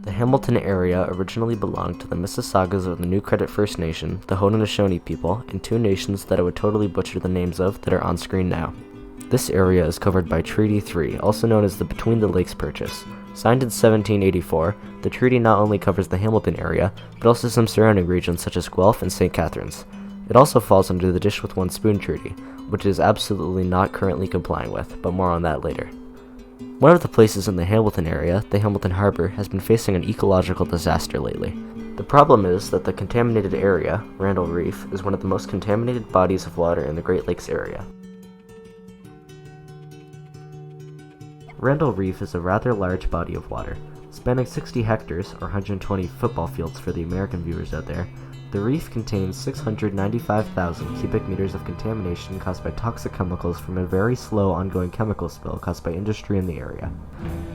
The Hamilton area originally belonged to the Mississaugas of the New Credit First Nation, the Haudenosaunee people, and two nations that I would totally butcher the names of that are on screen now. This area is covered by Treaty 3, also known as the Between the Lakes Purchase. Signed in 1784, the treaty not only covers the Hamilton area, but also some surrounding regions such as Guelph and St. Catharines. It also falls under the Dish with One Spoon Treaty, which it is absolutely not currently complying with, but more on that later. One of the places in the Hamilton area, the Hamilton-Harbour, has been facing an ecological disaster lately. The problem is that the contaminated area, Randle Reef, is one of the most contaminated bodies of water in the Great Lakes area. Randle Reef is a rather large body of water. Spanning 60 hectares, or 120 football fields for the American viewers out there, the reef contains 695,000 cubic meters of contamination caused by toxic chemicals from a very slow ongoing chemical spill caused by industry in the area.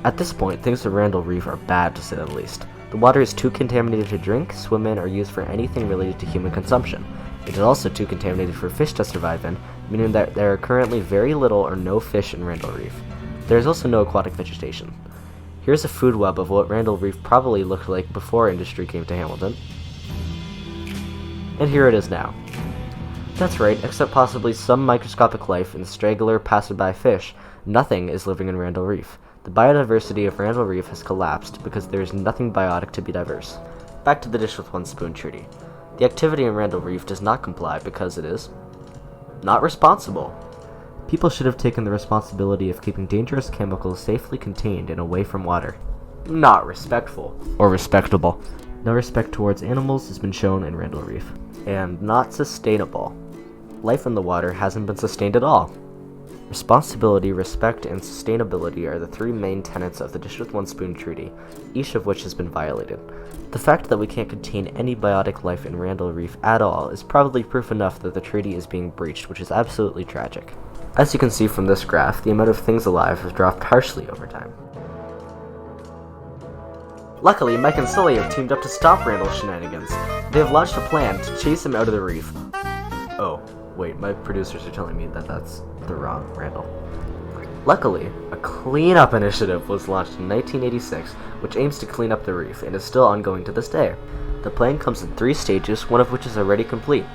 At this point, things at Randle Reef are bad to say the least. The water is too contaminated to drink, swim in, or use for anything related to human consumption. It is also too contaminated for fish to survive in, meaning that there are currently very little or no fish in Randle Reef. There is also no aquatic vegetation. Here's a food web of what Randle Reef probably looked like before industry came to Hamilton. And here it is now. That's right, except possibly some microscopic life and straggler passerby fish, nothing is living in Randle Reef. The biodiversity of Randle Reef has collapsed because there is nothing biotic to be diverse. Back to the Dish with One Spoon Treaty. The activity in Randle Reef does not comply because it is not responsible. People should have taken the responsibility of keeping dangerous chemicals safely contained and away from water. Not respectful. Or respectable. No respect towards animals has been shown in Randle Reef. And not sustainable. Life in the water hasn't been sustained at all. Responsibility, respect, and sustainability are the three main tenets of the Dish with One Spoon Treaty, each of which has been violated. The fact that we can't contain any biotic life in Randle Reef at all is probably proof enough that the treaty is being breached, which is absolutely tragic. As you can see from this graph, the amount of things alive has dropped harshly over time. Luckily, Mike and Sully have teamed up to stop Randle's shenanigans. They have launched a plan to chase him out of the reef. Oh, wait, my producers are telling me that that's the wrong Randle. Luckily, a cleanup initiative was launched in 1986, which aims to clean up the reef, and is still ongoing to this day. The plan comes in 3 stages, one of which is already complete.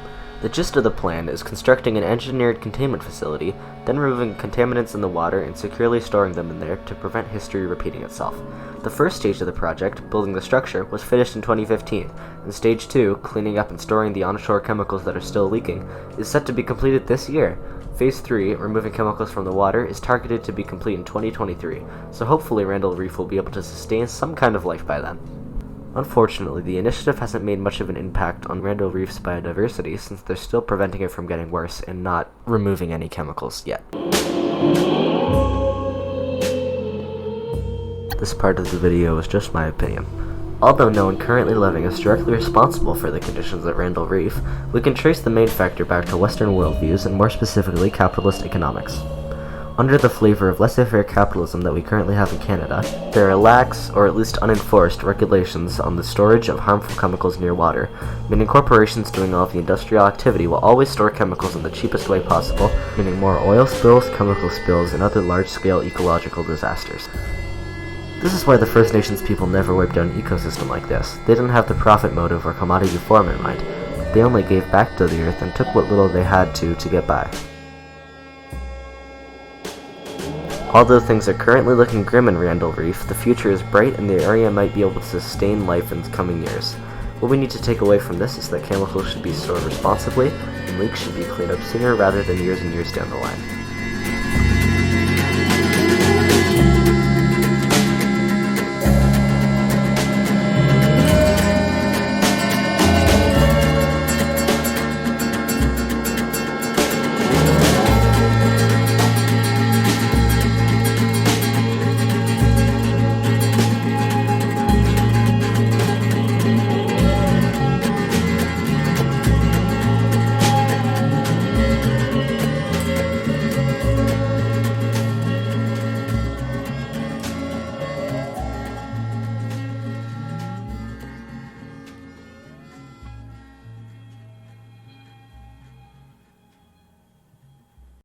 The gist of the plan is constructing an engineered containment facility, then removing contaminants in the water and securely storing them in there to prevent history repeating itself. The first stage of the project, building the structure, was finished in 2015, and Stage 2, cleaning up and storing the onshore chemicals that are still leaking, is set to be completed this year. Phase 3, removing chemicals from the water, is targeted to be complete in 2023, so hopefully Randle Reef will be able to sustain some kind of life by then. Unfortunately, the initiative hasn't made much of an impact on Randle Reef's biodiversity since they're still preventing it from getting worse and not removing any chemicals yet. This part of the video is just my opinion. Although no one currently living is directly responsible for the conditions at Randle Reef, we can trace the main factor back to Western worldviews and more specifically capitalist economics. Under the flavor of laissez-faire capitalism that we currently have in Canada, there are lax, or at least unenforced, regulations on the storage of harmful chemicals near water, meaning corporations doing all of the industrial activity will always store chemicals in the cheapest way possible, meaning more oil spills, chemical spills, and other large-scale ecological disasters. This is why the First Nations people never wiped out an ecosystem like this. They didn't have the profit motive or commodity form in mind. They only gave back to the earth and took what little they had to get by. Although things are currently looking grim in Randle Reef, the future is bright and the area might be able to sustain life in the coming years. What we need to take away from this is that chemicals should be stored responsibly, and leaks should be cleaned up sooner rather than years and years down the line.